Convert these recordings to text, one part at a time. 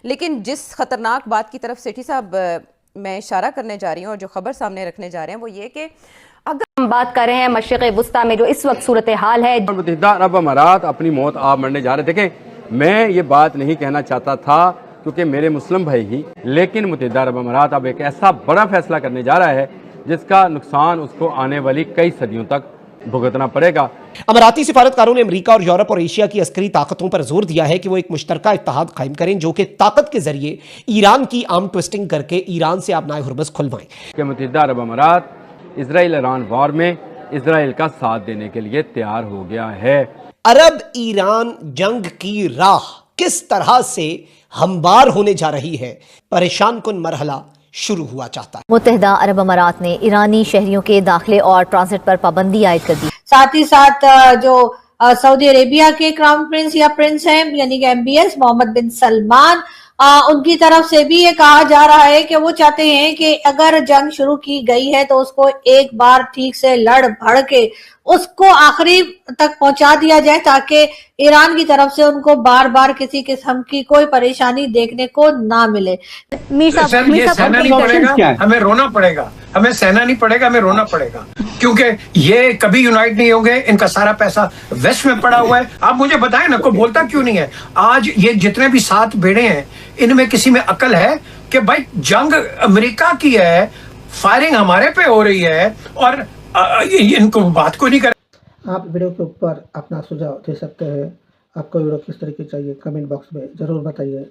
लेकिन जिस खतरनाक बात की तरफ सेठी साहब मैं इशारा करने जा रही हूँ और जो खबर सामने रखने जा रहे हैं वो ये कि अगर हम बात कर रहे हैं मशरिक़ वुस्ता में जो इस वक्त सूरत हाल है, मुत्तहिदा अरब अमारात अपनी मौत आप मरने जा रहे। देखें, मैं ये बात नहीं कहना चाहता था क्योंकि मेरे मुस्लिम भाई ही, लेकिन मुत्तहिदा अरब अमारात अब एक ऐसा बड़ा फैसला करने जा रहा है जिसका नुकसान उसको आने वाली कई सदियों तक भुगतना पड़ेगा। अमाराती सिफारतकारों ने अमेरिका और यूरोप और एशिया की अस्करी ताकतों पर जोर दिया है कि वो एक मुश्तरका इत्तेहाद कायम करें जो कि ताकत के जरिए ईरान की आर्म ट्विस्टिंग करके ईरान से आबनाए हुर्मुज़ खुलवाएं। कि मुत्तहिदा अरब अमारात इजराइल ईरान वॉर में इजराइल का साथ देने के लिए तैयार हो गया है। अरब ईरान जंग की राह किस तरह से हमवार होने जा रही है, परेशान कुन मरहला शुरू हुआ चाहता है। मुत्तहिदा अरब अमारात ने ईरानी शहरियों के दाखिले और ट्रांजिट पर पाबंदी आयद कर दी। साथ ही साथ जो सऊदी अरेबिया के क्राउन प्रिंस या प्रिंस हैं यानी कि MBS मोहम्मद बिन सलमान, उनकी तरफ से भी ये कहा जा रहा है कि वो चाहते हैं कि अगर जंग शुरू की गई है तो उसको एक बार ठीक से लड़ भड़ के उसको आखिरी तक पहुंचा दिया जाए ताकि ईरान की तरफ से उनको बार बार किसी किस्म की कोई परेशानी देखने को ना मिले। ये सहना नहीं पड़ेगा, हमें रोना पड़ेगा, हमें सहना नहीं पड़ेगा, हमें रोना पड़ेगा, क्योंकि ये कभी यूनाइट नहीं होंगे। इनका सारा पैसा वेस्ट में पड़ा हुआ है। आप मुझे बताएं ना, कोई बोलता क्यों नहीं है? आज ये जितने भी 7 बेड़े हैं, इनमें किसी में अकल है कि भाई जंग अमेरिका की है, फायरिंग हमारे पे हो रही है और इनको बात को नहीं कर। आप वीडियो के ऊपर अपना सुझाव दे सकते हैं। आपको वीडियो किस तरीके चाहिए कमेंट बॉक्स में ज़रूर बताइए।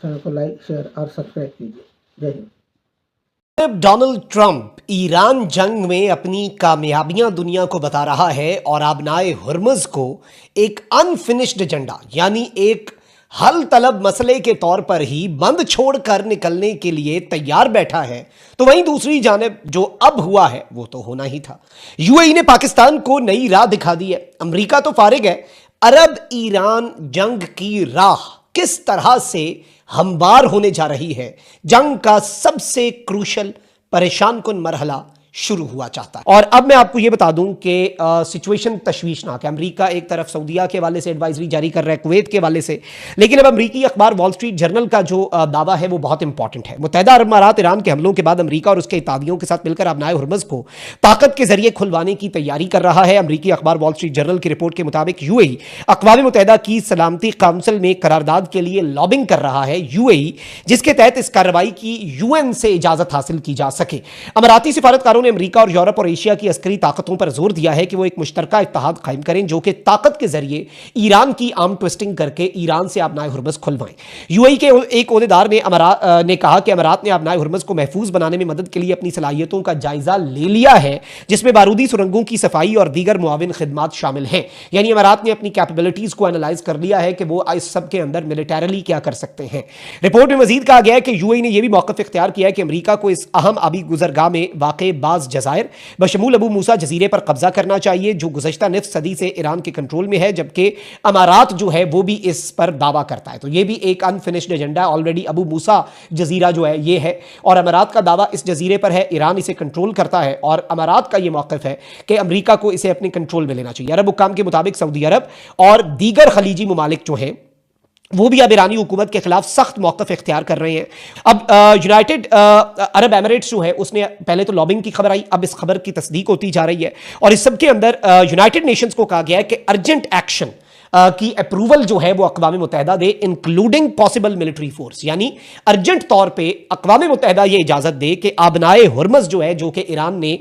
चैनल को लाइक, शेयर और सब्सक्राइब कीजिए। जय हिंद। डोनाल्ड ट्रंप ईरान जंग में अपनी कामयाबियां दुनिया को बता रहा है और आबनाए हुर्मुज़ को एक अनफिनिश्ड एजेंडा यानी एक हल तलब मसले के तौर पर ही बंद छोड़कर निकलने के लिए तैयार बैठा है, तो वहीं दूसरी जानिब जो अब हुआ है वो तो होना ही था। UAE ने पाकिस्तान को नई राह दिखा दी है। अमेरिका तो फारिग है, अरब ईरान जंग की राह किस तरह से हमवार होने जा रही है, जंग का सबसे क्रूशल परेशान कुन मरहला शुरू हुआ चाहता है। और अब मैं आपको यह बता दूं कि सिचुएशन तशवीशनाक है। अमेरिका एक तरफ सऊदीया के हवाले से एडवाइजरी जारी कर रहा है, कुवैत के हवाले से, लेकिन अब अमेरिकी अखबार वॉल स्ट्रीट जर्नल का जो दावा है वो बहुत इंपॉर्टेंट है। मुत्तहिदा अरब अमारात ईरान के हमलों के बाद अमेरिका और उसके इत्तेहादियों के साथ मिलकर आबनाए हुर्मुज़ को ताकत के जरिए खुलवाने की तैयारी कर रहा है। अमेरिकी अखबार वॉल स्ट्रीट जर्नल की रिपोर्ट के मुताबिक UAE अक़वाम मुत्तहिदा की सलामती काउंसिल में करारदाद के लिए लॉबिंग कर रहा है। UAE जिसके तहत इस कार्रवाई की UN से इजाजत हासिल की जा सके। अमाराती सिफारतकारों ने अमेरिका और यूरोप और एशिया की अस्करी ताकतों पर जोर दिया है कि वो एक मुश्तरका इत्तेहाद कायम करें जो कि ताकत के जरिए ईरान की आर्म ट्विस्टिंग करके ईरान से आबनाए हुर्मुज़ खुलवाएं। UAE के एक ओहदेदार ने कहा कि अमारात ने आबनाए हुर्मुज़ को महफूज बनाने में मदद के लिए अपनी सलाहियतों का जायजा ले लिया है, जिसमें बारूदी सुरंगों की सफाई और दीगर मुआविन खिदमात शामिल हैं। यानी अमारात ने अपनी कैपेबिलिटीज को एनालाइज कर लिया है कि वो इस सब के अंदर मिलिटरीली क्या कर सकते हैं। रिपोर्ट में मजीद कहा गया है कि UAE ने यह भी मौक़िफ़ इख्तियार किया है कि अमेरिका को इस अहम आबी गुजरगाह में वाक़े बाज़ जज़ायर बशमूल अबू मूसा जजीरे पर कब्जा करना चाहिए जो गुज़श्ता निफ सदी से ईरान के कंट्रोल में है, जबकि अमारात जो है वो भी इस पर दावा करता है। तो ये भी एक अनफिनिश्ड एजेंडा। ऑलरेडी अबू मूसा जजीरा जो है ये है और अमारात का दावा इस जजीरे पर है, ईरान इसे कंट्रोल करता है और अमारात का ये मौक़िफ़ है कि अमेरिका को इसे अपने कंट्रोल में लेना चाहिए। अरब हुक्काम के मुताबिक सऊदी अरब और दीगर खलीजी ममालिक जो हैं वो भी अब ईरानी हुकूमत के खिलाफ सख्त मौक़िफ़ इख्तियार कर रहे हैं। अब यूनाइटेड अरब एमिरेट्स जो है उसने पहले तो लॉबिंग की खबर आई, अब इस खबर की तस्दीक होती जा रही है और इस सब के अंदर यूनाइटेड नेशंस को कहा गया है कि अर्जेंट एक्शन की अप्रूवल जो है वो अक़वाम मुत्तहिदा दे, इंक्लूडिंग पॉसिबल मिलिट्री फोर्स। यानी अर्जेंट तौर पे अक़वाम मुत्तहिदा ये इजाज़त दे कि आबनाए हुर्मुज़ जो है, जो कि ईरान ने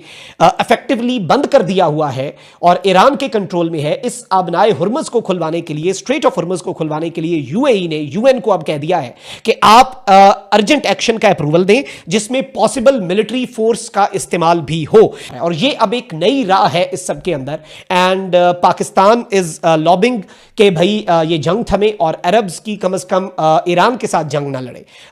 इफेक्टिवली बंद कर दिया हुआ है और ईरान के कंट्रोल में है, इस आबनाए हुर्मुज़ को खुलवाने के लिए, स्ट्रेट ऑफ हुर्मुज़ को खुलवाने के लिए UAE ने UN को अब कह दिया है कि आप अर्जेंट एक्शन का अप्रूवल दें जिसमें पॉसिबल मिलिट्री फोर्स का इस्तेमाल भी हो। और ये अब एक नई राह है इस सब के अंदर। एंड पाकिस्तान इज लॉबिंग कि भाई ये जंग थमे और अरब्स की कम से कम ईरान के साथ जंग ना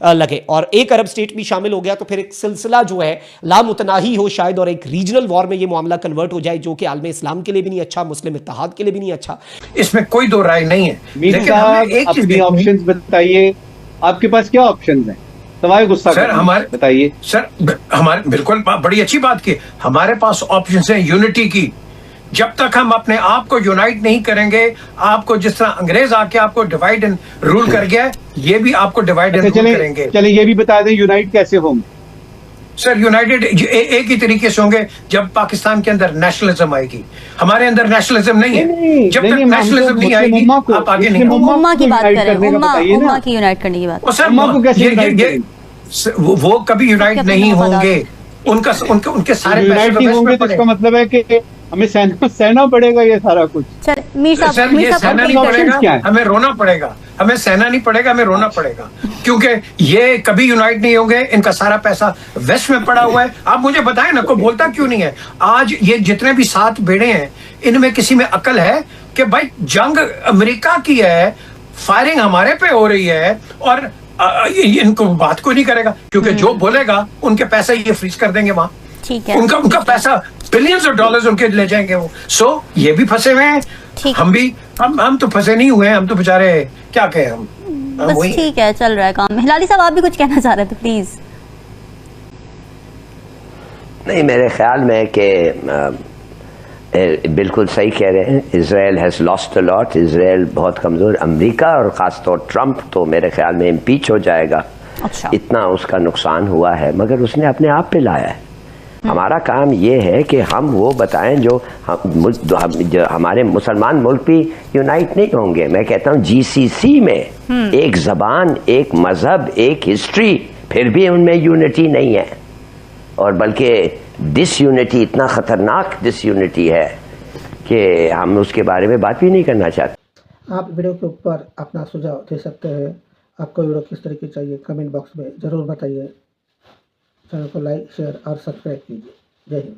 लगे और एक अरब स्टेट भी शामिल हो गया तो फिर एक सिलसिला जो है लामुतनाही हो शायद और एक रीजनल वॉर में ये मामला कन्वर्ट हो जाए, जो कि आलम इस्लाम के लिए भी नहीं अच्छा, मुस्लिम इत्तेहाद के लिए भी नहीं अच्छा। इसमें कोई दो राय नहीं है। लेकिन एक चीज ऑप्शंस बताइए, आपके पास क्या ऑप्शंस हैं? सवाए गुस्सा सर हमारे बताइए। सर हमारे बिल्कुल बड़ी अच्छी बात की, हमारे पास ऑप्शंस हैं यूनिटी की, जब तक हम अपने आप को यूनाइट नहीं करेंगे, आपको जिस तरह अंग्रेज आके आपको डिवाइड एंड रूल कर गया है, ये भी आपको डिवाइड एंड रूल करेंगे। चलिए ये भी बता दें यूनाइट कैसे होंगे। सर यूनाइटेड एक ही तरीके से होंगे जब पाकिस्तान के अंदर नेशनलिज्म आएगी। हमारे अंदर नेशनलिज्म नहीं है, जब तक नेशनलिज्म नहीं आएगी आप आगे नहीं होंगे। उम्मा की बात करें, उम्मा की यूनाइट करने की बात। और सर वो कभी यूनाइट नहीं होंगे, उनके सारे यूनाइट नहीं होंगे तो इसका मतलब है कि हमें सहना पड़ेगा ये सारा कुछ। सर ये सहना नहीं पड़ेगा, हमें रोना पड़ेगा। हमें सहना नहीं पड़ेगा, हमें रोना पड़ेगा, क्योंकि ये कभी यूनाइट नहीं होंगे। इनका सारा पैसा वेस्ट में पड़ा हुआ है। आप मुझे बताएं ना, कोई बोलता क्यों नहीं है? आज ये जितने भी 7 बेड़े हैं, इनमें किसी में अकल है कि भाई जंग अमेरिका की है, फायरिंग हमारे पे हो रही है और इनको बात कोई नहीं करेगा, क्योंकि जो बोलेगा उनके पैसे ये फ्रीज कर देंगे वहां। ठीक है, उनका पैसा बिलियंस ऑफ डॉलर्स उनके ले जाएंगे वो। सो ये भी फंसे हुए हैं, हम भी, हम तो फंसे नहीं हुए हैं, हम तो बेचारे क्या कहें हम बस ठीक है, चल रहा है काम। हिलाली साहब आप भी कुछ कहना चाह रहे थे, प्लीज। नहीं, मेरे ख्याल में कि बिल्कुल सही कह रहे हैं, Israel has lost a lot. Israel बहुत कमज़ोर, अमेरिका और ख़ासतौर ट्रंप तो मेरे ख्याल में इम्पीच हो जाएगा। अच्छा। इतना उसका नुकसान हुआ है, मगर उसने अपने आप पे लाया है। हमारा काम ये है कि हम वो बताएं जो हमारे मुसलमान मुल्क भी यूनाइट नहीं होंगे। मैं कहता हूँ जीसीसी में एक ज़बान, एक मज़हब, एक हिस्ट्री, फिर भी उनमें यूनिटी नहीं है, और बल्कि डिसयूनिटी, इतना ख़तरनाक डिसयूनिटी है कि हम उसके बारे में बात भी नहीं करना चाहते। आप वीडियो के ऊपर अपना सुझाव दे सकते हैं। आपको वीडियो किस तरह की चाहिए कमेंट बॉक्स में ज़रूर बताइए। चैनल को लाइक, शेयर और सब्सक्राइब कीजिए। जय हिंद।